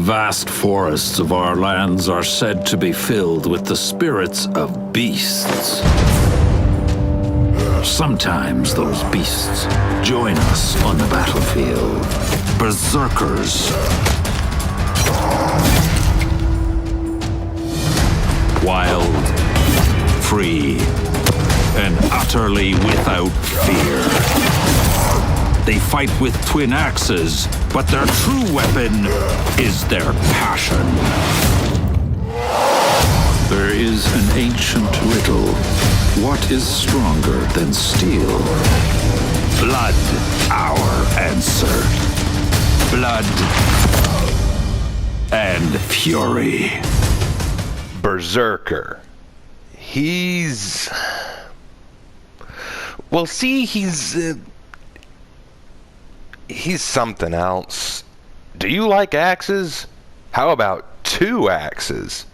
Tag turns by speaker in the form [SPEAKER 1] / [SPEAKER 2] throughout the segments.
[SPEAKER 1] vast forests of our lands are said to be filled with the spirits of beasts. Sometimes those beasts join us on the battlefield. Berserkers. Wild, free, and utterly without fear. They fight with twin axes, but their true weapon is their passion. There is an ancient riddle. What is stronger than steel? Blood, our answer. Blood and fury.
[SPEAKER 2] Berserker. Well, see, he's something else. Do you like axes? How about 2 axes?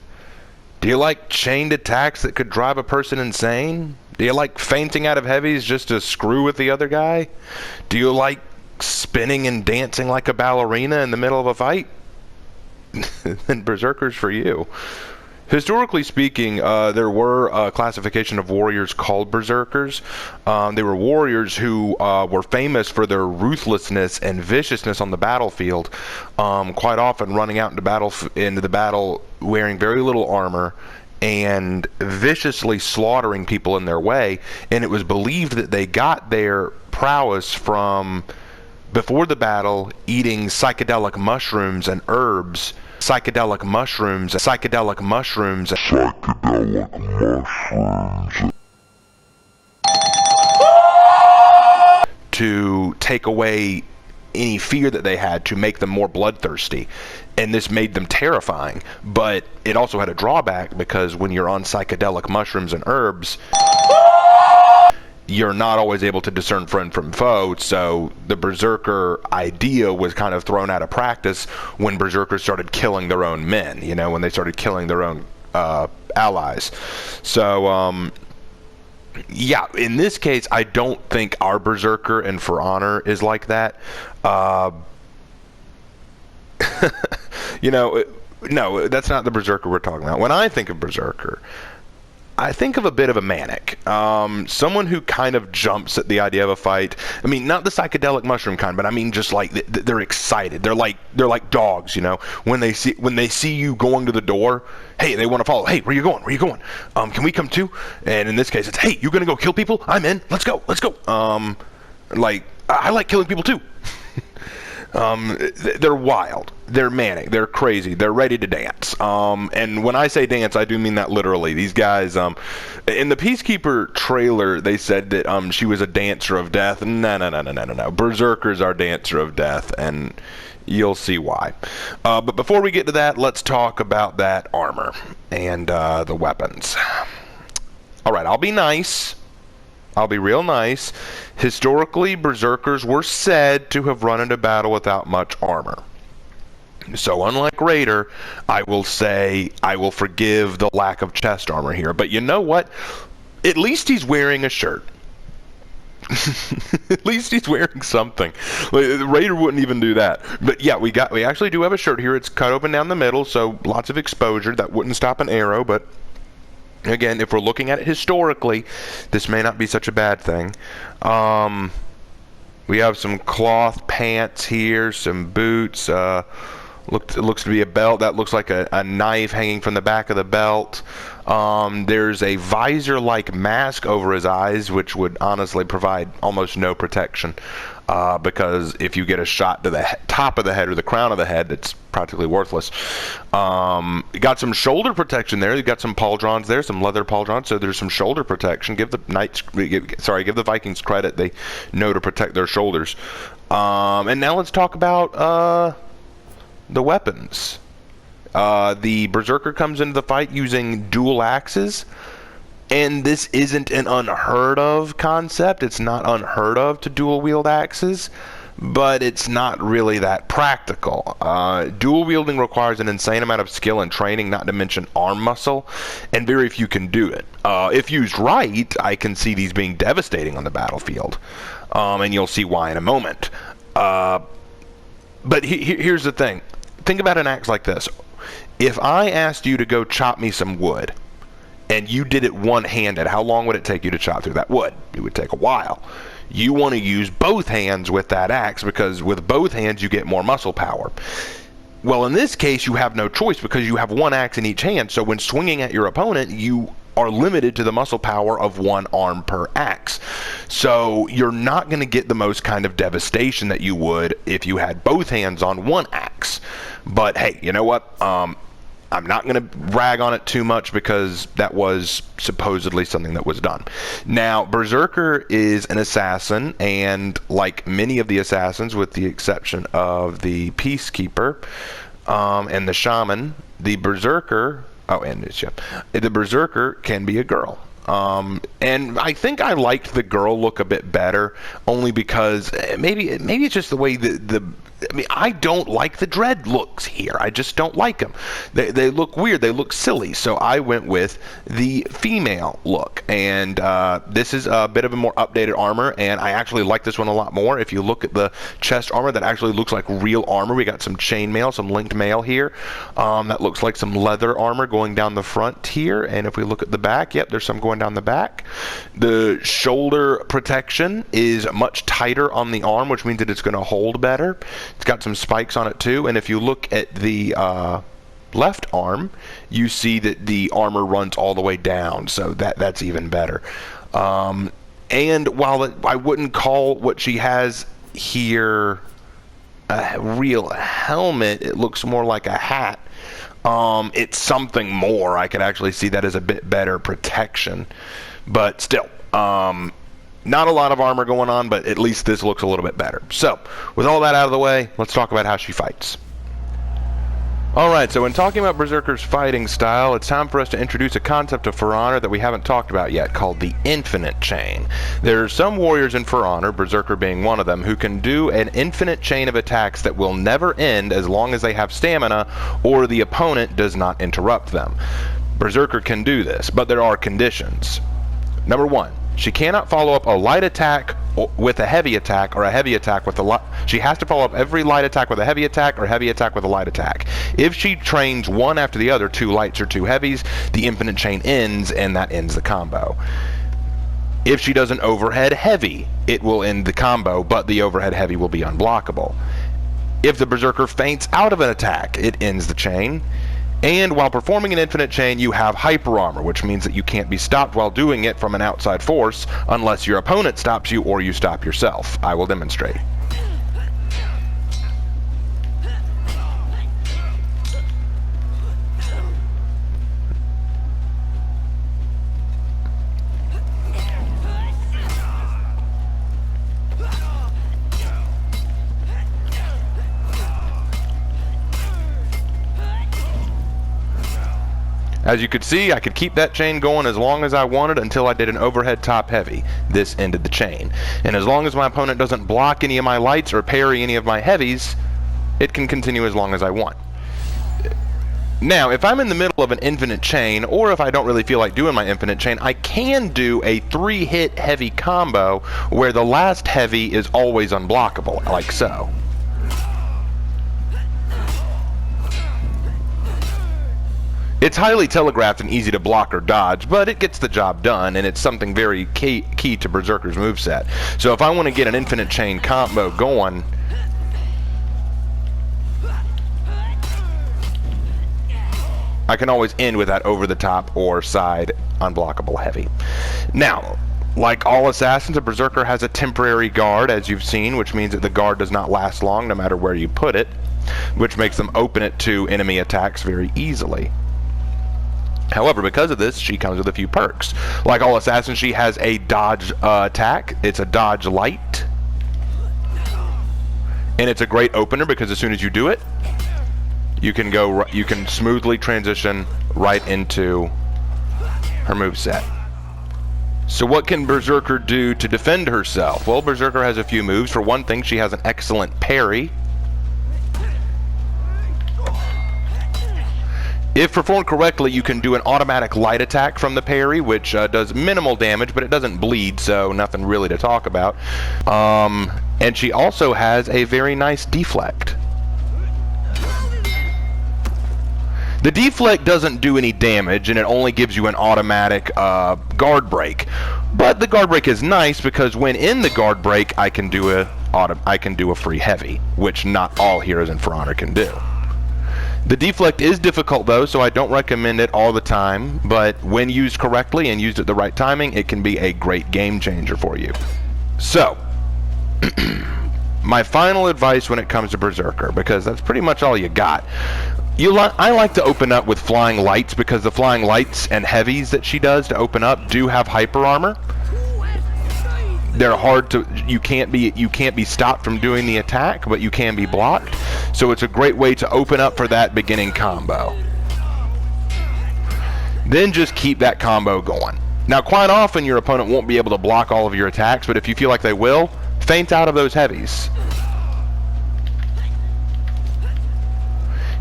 [SPEAKER 2] Do you like chained attacks that could drive a person insane? Do you like fainting out of heavies just to screw with the other guy? Do you like spinning and dancing like a ballerina in the middle of a fight? Then Berserker's for you. Historically speaking, there were a classification of warriors called berserkers. They were warriors who were famous for their ruthlessness and viciousness on the battlefield, quite often running out into the battle wearing very little armor and viciously slaughtering people in their way. And it was believed that they got their prowess from, before the battle, eating psychedelic mushrooms and herbs. Psychedelic mushrooms to take away any fear that they had, to make them more bloodthirsty. And this made them terrifying, but it also had a drawback, because when you're on psychedelic mushrooms and herbs, you're not always able to discern friend from foe, so the berserker idea was kind of thrown out of practice when berserkers started killing their own men, when they started killing their own allies. So, yeah, in this case, I don't think our berserker in For Honor is like that. No, that's not the berserker we're talking about. When I think of berserker, I think of a bit of a manic, someone who kind of jumps at the idea of a fight. I mean, not the psychedelic mushroom kind, but I mean just like they're excited. They're like dogs, When they see you going to the door, hey, they want to follow. Hey, where you going? Where you going? Can we come too? And in this case, it's, hey, you gonna go kill people? I'm in. Let's go. I like killing people too. They're wild, they're manic, they're crazy, they're ready to dance. And when I say dance, I do mean that literally. These guys, in the Peacekeeper trailer, they said that she was a dancer of death. No. Berserkers are dancer of death, and you'll see why. But before we get to that, let's talk about that armor and the weapons. All right, I'll be nice. I'll be real nice. Historically, berserkers were said to have run into battle without much armor. So unlike Raider, I will say I will forgive the lack of chest armor here. But you know what? At least he's wearing a shirt. At least he's wearing something. Raider wouldn't even do that. But yeah, we actually do have a shirt here. It's cut open down the middle, so lots of exposure. That wouldn't stop an arrow, but again, if we're looking at it historically, this may not be such a bad thing. We have some cloth pants here, some boots. It looks to be a belt. That looks like a knife hanging from the back of the belt. There's a visor-like mask over his eyes, which would honestly provide almost no protection. Because if you get a shot to the top of the head or the crown of the head, it's practically worthless. You got some shoulder protection there. You got some pauldrons there, some leather pauldrons. So there's some shoulder protection. Give the Vikings credit. They know to protect their shoulders. And now let's talk about the weapons. The Berserker comes into the fight using dual axes. And this isn't an unheard of concept. It's not unheard of to dual wield axes, but it's not really that practical. Dual wielding requires an insane amount of skill and training, not to mention arm muscle, and very few can do it. If used right, I can see these being devastating on the battlefield, and you'll see why in a moment. But here's the thing. think about an axe like this. If I asked you to go chop me some wood, and you did it one-handed, how long would it take you to chop through that wood? It would take a while. You want to use both hands with that axe, because with both hands you get more muscle power. Well, in this case, you have no choice because you have one axe in each hand, so when swinging at your opponent, you are limited to the muscle power of one arm per axe. So you're not going to get the most kind of devastation that you would if you had both hands on one axe. But hey, you know what? I'm not going to rag on it too much because that was supposedly something that was done. Now, Berserker is an assassin, and like many of the assassins, with the exception of the Peacekeeper and the Shaman, the Berserker, the Berserker can be a girl. And I think I liked the girl look a bit better, only because maybe it's just the way I don't like the dread looks here. I just don't like them. They look weird. They look silly. So I went with the female look. And this is a bit of a more updated armor, and I actually like this one a lot more. If you look at the chest armor, that actually looks like real armor. We got some chainmail, some linked mail here. That looks like some leather armor going down the front here. And if we look at the back, yep, there's some going down the back. The shoulder protection is much tighter on the arm, which means that it's going to hold better. It's got some spikes on it too, and if you look at the left arm, you see that the armor runs all the way down, so that's even better. And while I wouldn't call what she has here a real helmet, it looks more like a hat. It's something more. I could actually see that as a bit better protection, but still, not a lot of armor going on, but at least this looks a little bit better. So, with all that out of the way, let's talk about how she fights. Alright, so when talking about Berserker's fighting style, it's time for us to introduce a concept of For Honor that we haven't talked about yet, called the infinite chain. There are some warriors in For Honor, Berserker being one of them, who can do an infinite chain of attacks that will never end as long as they have stamina or the opponent does not interrupt them. Berserker can do this, but there are conditions. Number 1. She cannot follow up a light attack with a heavy attack, or a heavy attack with a light. She has to follow up every light attack with a heavy attack, or heavy attack with a light attack. If she trains one after the other, 2 lights or 2 heavies, the infinite chain ends, and that ends the combo. If she does an overhead heavy, it will end the combo, but the overhead heavy will be unblockable. If the Berserker faints out of an attack, it ends the chain. And while performing an infinite chain, you have hyper armor, which means that you can't be stopped while doing it from an outside force unless your opponent stops you or you stop yourself. I will demonstrate. As you could see, I could keep that chain going as long as I wanted until I did an overhead top heavy. This ended the chain. And as long as my opponent doesn't block any of my lights or parry any of my heavies, it can continue as long as I want. Now, if I'm in the middle of an infinite chain, or if I don't really feel like doing my infinite chain, I can do a 3-hit heavy combo where the last heavy is always unblockable, like so. It's highly telegraphed and easy to block or dodge, but it gets the job done, and it's something very key to Berserker's moveset. So if I want to get an infinite chain combo going, I can always end with that over the top or side unblockable heavy. Now, like all assassins, a Berserker has a temporary guard, as you've seen, which means that the guard does not last long no matter where you put it, which makes them open it to enemy attacks very easily. However, because of this, she comes with a few perks. Like all assassins, she has a dodge attack. It's a dodge light. And it's a great opener because as soon as you do it, you can smoothly transition right into her moveset. So what can Berserker do to defend herself? Well, Berserker has a few moves. For one thing, she has an excellent parry. If performed correctly, you can do an automatic light attack from the parry, which does minimal damage, but it doesn't bleed, so nothing really to talk about. And she also has a very nice deflect. The deflect doesn't do any damage, and it only gives you an automatic guard break. But the guard break is nice because when in the guard break, I can do a free heavy, which not all heroes in For Honor can do. The deflect is difficult though, so I don't recommend it all the time, but when used correctly and used at the right timing, it can be a great game changer for you. So, my final advice when it comes to Berserker, because that's pretty much all you got. I like to open up with flying lights because the flying lights and heavies that she does to open up do have hyper armor. They're hard to, you can't be stopped from doing the attack, but you can be blocked. So it's a great way to open up for that beginning combo. Then just keep that combo going. Now quite often your opponent won't be able to block all of your attacks, but if you feel like they will, feint out of those heavies.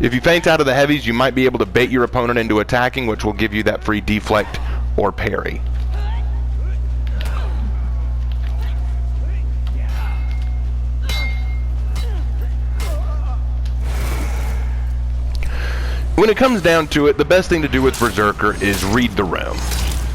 [SPEAKER 2] If you feint out of the heavies, you might be able to bait your opponent into attacking, which will give you that free deflect or parry. When it comes down to it, the best thing to do with Berserker is read the room.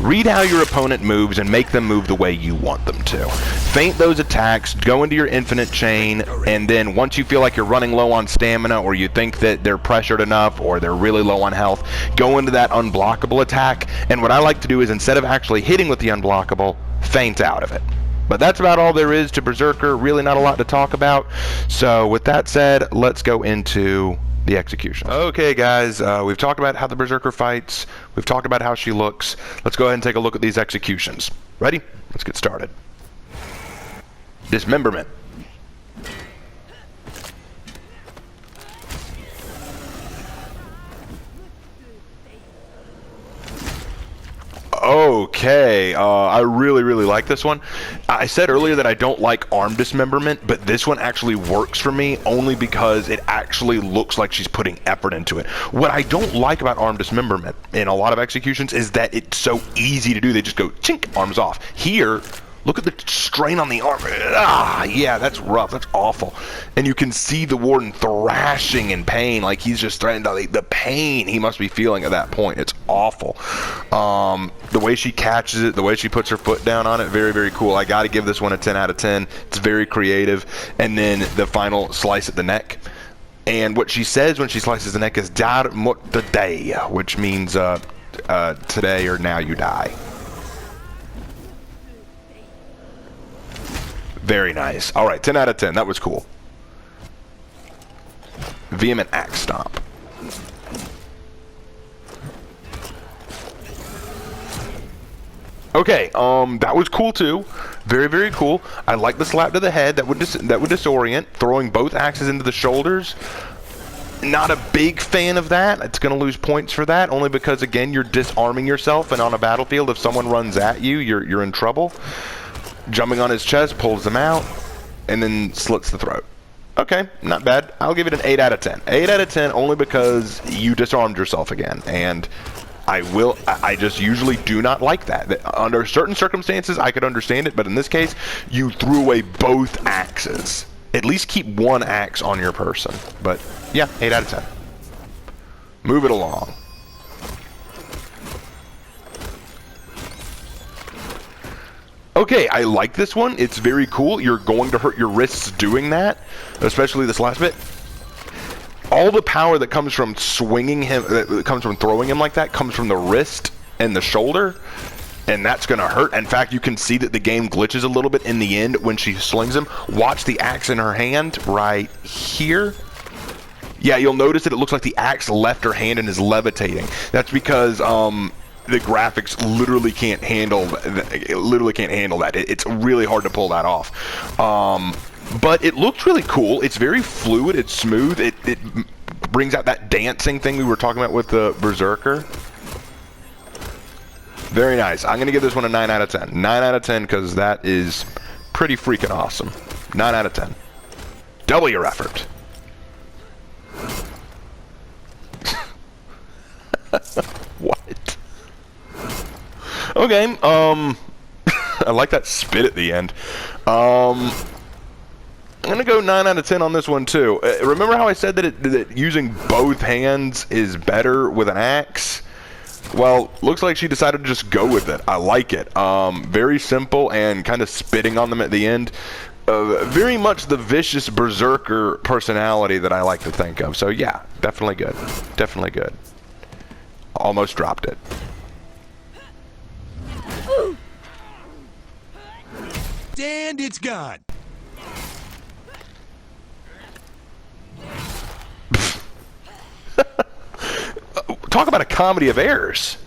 [SPEAKER 2] Read how your opponent moves and make them move the way you want them to. Feint those attacks, go into your infinite chain, and then once you feel like you're running low on stamina or you think that they're pressured enough or they're really low on health, go into that unblockable attack. And what I like to do is instead of actually hitting with the unblockable, feint out of it. But that's about all there is to Berserker, really not a lot to talk about. So with that said, let's go into the execution. Okay guys, we've talked about how the Berserker fights, we've talked about how she looks. Let's go ahead and take a look at these executions. Ready? Let's get started. Dismemberment. Okay, I really like this one. I said earlier that I don't like arm dismemberment, but this one actually works for me only because it actually looks like she's putting effort into it. What I don't like about arm dismemberment in a lot of executions is that it's so easy to do. They just go chink, arms off. Here, look at the strain on the arm. Ah, yeah, that's rough. That's awful. And you can see the warden thrashing in pain, like he's just threatened the pain he must be feeling at that point. It's awful. The way she catches it, the way she puts her foot down on it, very cool. I got to give this one a 10 out of 10. It's very creative. And then the final slice at the neck. And what she says when she slices the neck is "Dar mot today," which means today or now you die. Very nice. All right, 10 out of 10. That was cool. Vehement axe stomp. Okay, that was cool too. Very cool. I like the slap to the head. That would disorient. Throwing both axes into the shoulders. Not a big fan of that. It's going to lose points for that, only because again you're disarming yourself, and on a battlefield, if someone runs at you, you're in trouble. Jumping on his chest, pulls them out, and then slits the throat. Okay, not bad. I'll give it an 8 out of 10. 8 out of 10 only because you disarmed yourself again, and I just usually do not like that. Under certain circumstances, I could understand it, but in this case, you threw away both axes. At least keep one axe on your person. But yeah, 8 out of 10. Move it along. Okay, I like this one. It's very cool. You're going to hurt your wrists doing that, especially this last bit. All the power that comes from swinging him, that comes from throwing him like that, comes from the wrist and the shoulder, and that's going to hurt. In fact, you can see that the game glitches a little bit in the end when she slings him. Watch the axe in her hand right here. Yeah, you'll notice that it looks like the axe left her hand and is levitating. That's because the graphics literally can't handle that. It's really hard to pull that off. But it looks really cool. It's very fluid. It's smooth. It brings out that dancing thing we were talking about with the Berserker. Very nice. I'm going to give this one a 9 out of 10. 9 out of 10 because that is pretty freaking awesome. 9 out of 10. Double your effort. What? Okay, I like that spit at the end. I'm going to go 9 out of 10 on this one, too. Remember how I said that using both hands is better with an axe? Well, looks like she decided to just go with it. I like it. Very simple and kind of spitting on them at the end. Very much the vicious berserker personality that I like to think of. So, yeah, definitely good. Definitely good. Almost dropped it.
[SPEAKER 3] And it's gone.
[SPEAKER 2] Talk about a comedy of errors.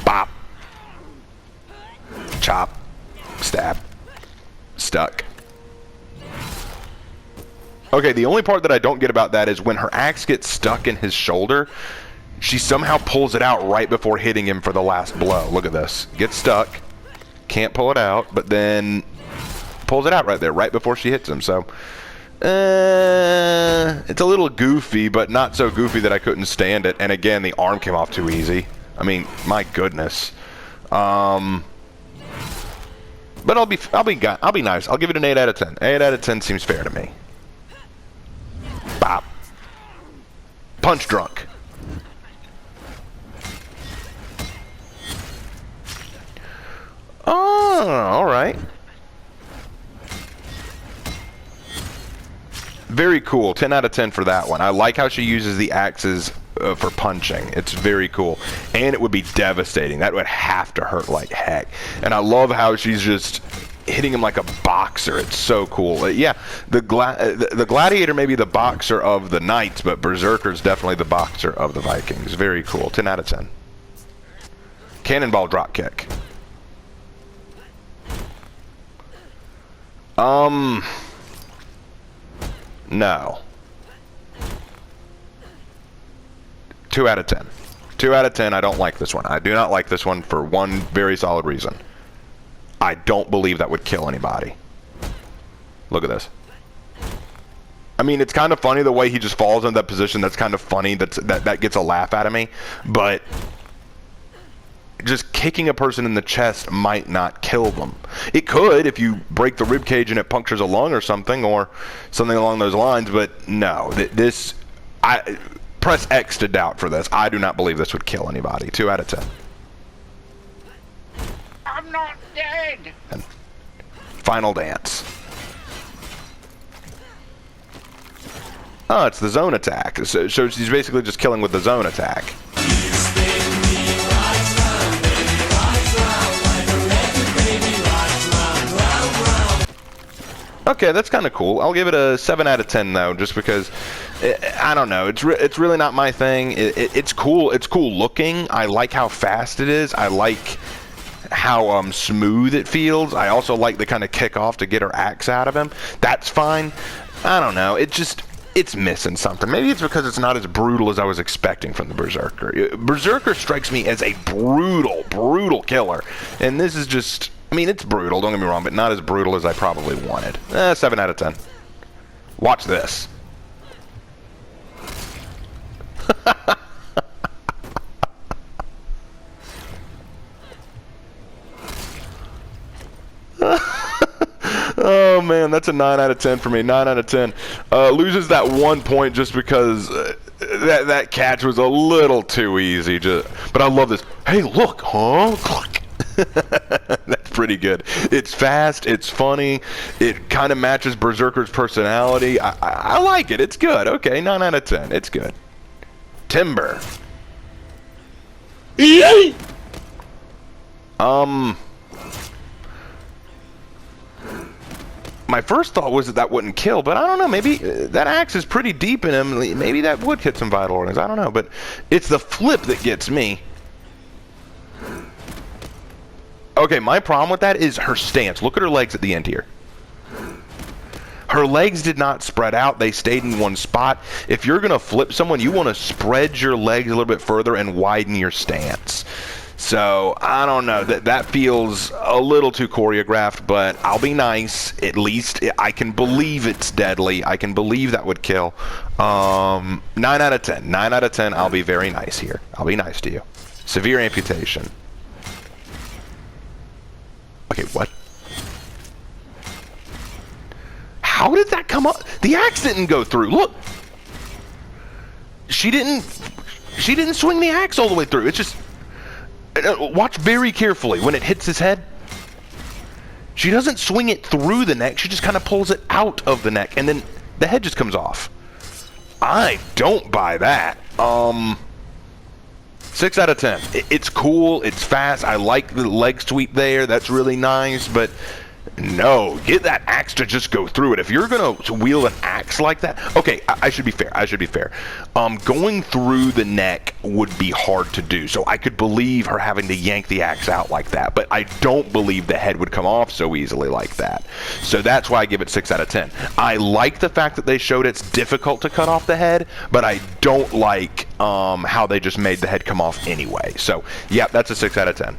[SPEAKER 2] Bop. Chop. Stab. Stuck. Okay, the only part that I don't get about that is when her axe gets stuck in his shoulder, she somehow pulls it out right before hitting him for the last blow. Look at this. Gets stuck. Can't pull it out, but then pulls it out right there, right before she hits him. So, it's a little goofy, but not so goofy that I couldn't stand it. And again, the arm came off too easy. I mean, my goodness. But I'll be nice. I'll give it an 8 out of 10. 8 out of 10 seems fair to me. Bop. Punch drunk. Oh, all right. Very cool. 10 out of 10 for that one. I like how she uses the axes for punching. It's very cool. And it would be devastating. That would have to hurt like heck. And I love how she's just hitting him like a boxer. It's so cool. Yeah, the gladiator may be the boxer of the knights, but Berserker's definitely the boxer of the Vikings. Very cool. 10 out of 10. Cannonball drop kick. No. 2 out of 10. 2 out of 10. I don't like this one. I do not like this one for one very solid reason. I don't believe that would kill anybody. Look at this. I mean, it's kind of funny the way he just falls in that position. That's kind of funny. That gets a laugh out of me. But just kicking a person in the chest might not kill them. It could if you break the rib cage and it punctures a lung or something along those lines. But no, I press X to doubt for this. I do not believe this would kill anybody. 2 out of 10.
[SPEAKER 4] I'm not dead.
[SPEAKER 2] And final dance. Oh, it's the zone attack. So she's basically just killing with the zone attack. Okay, that's kind of cool. I'll give it a 7 out of 10 though, just because I don't know. It's really not my thing. It's cool. It's cool looking. I like how fast it is. I like how smooth it feels. I also like the kind of kick off to get her axe out of him. That's fine. I don't know. It's missing something. Maybe it's because it's not as brutal as I was expecting from the Berserker. Berserker strikes me as a brutal killer, and this is just. I mean, it's brutal, don't get me wrong, but not as brutal as I probably wanted. 7 out of 10. Watch this. Oh, man, that's a 9 out of 10 for me. 9 out of 10. Loses that 1 point just because that catch was a little too easy. But I love this. Hey, look, huh? That's pretty good. It's fast, it's funny, it kind of matches Berserker's personality. I like it. It's good. Okay, 9 out of 10. It's good. Timber. Yay! My first thought was that wouldn't kill, but I don't know. Maybe that axe is pretty deep in him. Maybe that would hit some vital organs. I don't know, but it's the flip that gets me. Okay, my problem with that is her stance. Look at her legs at the end here. Her legs did not spread out. They stayed in one spot. If you're going to flip someone, you want to spread your legs a little bit further and widen your stance. So, I don't know. That feels a little too choreographed, but I'll be nice. At least I can believe it's deadly. I can believe that would kill. 9 out of 10. 9 out of 10. I'll be very nice here. I'll be nice to you. Severe amputation. Okay, what? How did that come up? The axe didn't go through. Look. She didn't swing the axe all the way through. It's just... watch very carefully when it hits his head. She doesn't swing it through the neck. She just kind of pulls it out of the neck, and then the head just comes off. I don't buy that. 6 out of 10. It's cool. It's fast. I like the leg sweep there. That's really nice, but no, get that axe to just go through it. If you're gonna wield an axe like that, okay, I should be fair. Going through the neck would be hard to do, so I could believe her having to yank the axe out like that, but I don't believe the head would come off so easily like that. So that's why I give it 6 out of 10. I like the fact that they showed it's difficult to cut off the head, but I don't like how they just made the head come off anyway. So yeah, that's a 6 out of 10.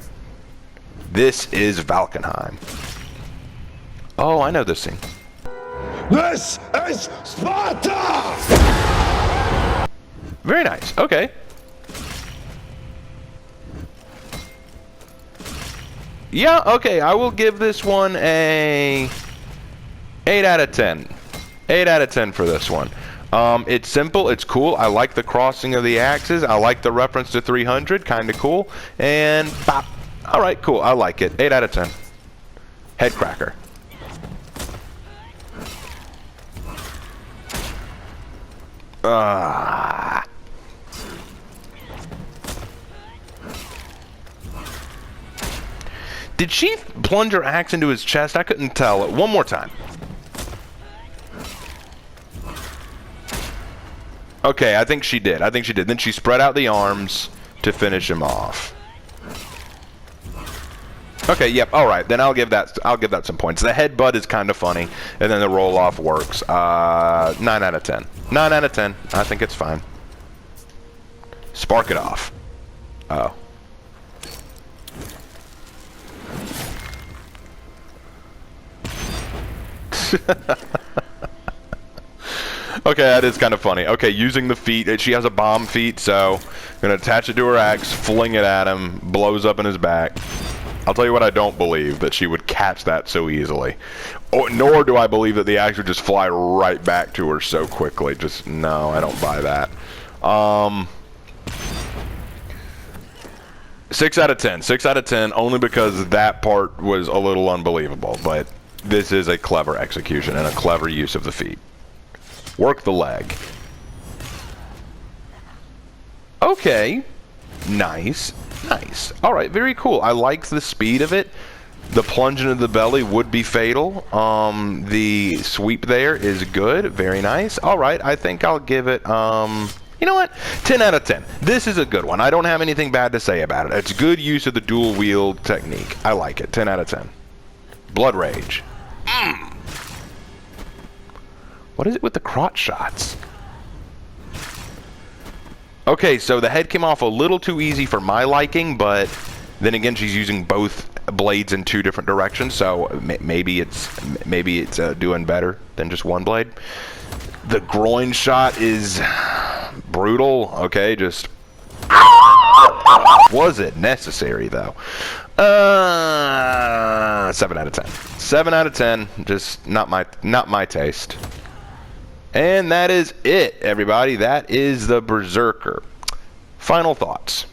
[SPEAKER 2] This is Valkenheim. Oh, I know this scene.
[SPEAKER 3] This is Sparta!
[SPEAKER 2] Very nice. Okay. Yeah, okay. I will give this one a 8 out of 10. 8 out of 10 for this one. It's simple. It's cool. I like the crossing of the axes. I like the reference to 300. Kind of cool. And bop. All right, cool. I like it. 8 out of 10. Head cracker. Did she plunge her axe into his chest? I couldn't tell. One more time. Okay, I think she did. Then she spread out the arms to finish him off. Okay, yep, alright, then I'll give that some points. The headbutt is kind of funny, and then the roll-off works. 9 out of 10. 9 out of 10. I think it's fine. Spark it off. Oh. Okay, that is kind of funny. Okay, using the feet. She has a bomb feat, so I'm going to attach it to her axe, fling it at him, blows up in his back. I'll tell you what, I don't believe that she would catch that so easily. Nor do I believe that the axe would just fly right back to her so quickly. Just, no, I don't buy that. 6 out of 10. 6 out of 10, only because that part was a little unbelievable. But this is a clever execution and a clever use of the feet. Work the leg. Okay. Nice. Nice. Alright, very cool. I like the speed of it. The plunge into the belly would be fatal. The sweep there is good. Very nice. Alright, I think I'll give it, you know what? 10 out of 10. This is a good one. I don't have anything bad to say about it. It's good use of the dual wield technique. I like it. 10 out of 10. Blood Rage. What is it with the crotch shots? Okay, so the head came off a little too easy for my liking, but then again, she's using both blades in 2 different directions, so maybe it's doing better than just one blade. The groin shot is brutal. Okay, just was it necessary though? 7 out of 10. 7 out of 10. Just not my taste. And that is it, everybody. That is the Berserker. Final thoughts.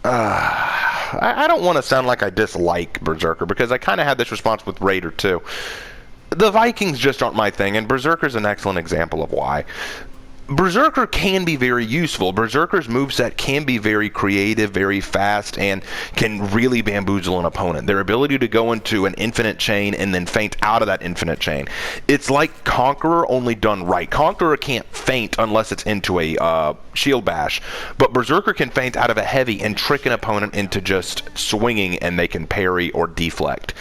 [SPEAKER 2] I don't want to sound like I dislike Berserker, because I kind of had this response with Raider too. The Vikings just aren't my thing, and Berserker's an excellent example of why. Berserker can be very useful. Berserker's moveset can be very creative, very fast, and can really bamboozle an opponent. Their ability to go into an infinite chain and then feint out of that infinite chain. It's like Conqueror, only done right. Conqueror can't feint unless it's into a shield bash, but Berserker can feint out of a heavy and trick an opponent into just swinging, and they can parry or deflect.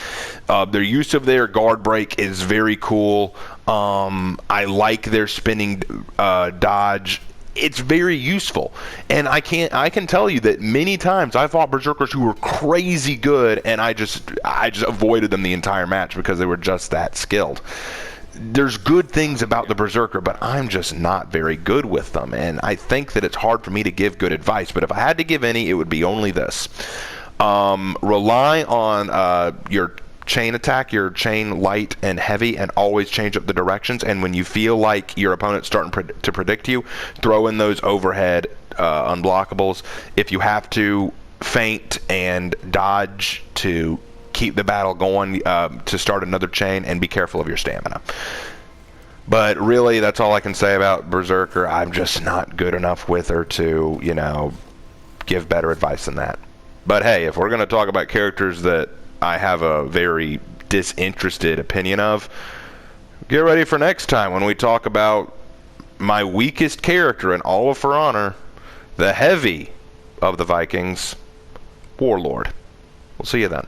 [SPEAKER 2] Their use of their guard break is very cool. I like their spinning dodge. It's very useful, and I can tell you that many times I fought Berserkers who were crazy good, and I just avoided them the entire match because they were just that skilled. There's good things about the Berserker, but I'm just not very good with them, and I think that it's hard for me to give good advice. But if I had to give any, it would be only this: rely on your chain attack, your chain light and heavy, and always change up the directions. And when you feel like your opponent's starting to predict you, throw in those overhead unblockables. If you have to feint and dodge to keep the battle going, to start another chain, and be careful of your stamina. But really, that's all I can say about Berserker. I'm just not good enough with her to, you know, give better advice than that. But hey, if we're going to talk about characters that I have a very disinterested opinion of, get ready for next time when we talk about my weakest character in all of For Honor, the heavy of the Vikings, Warlord. We'll see you then.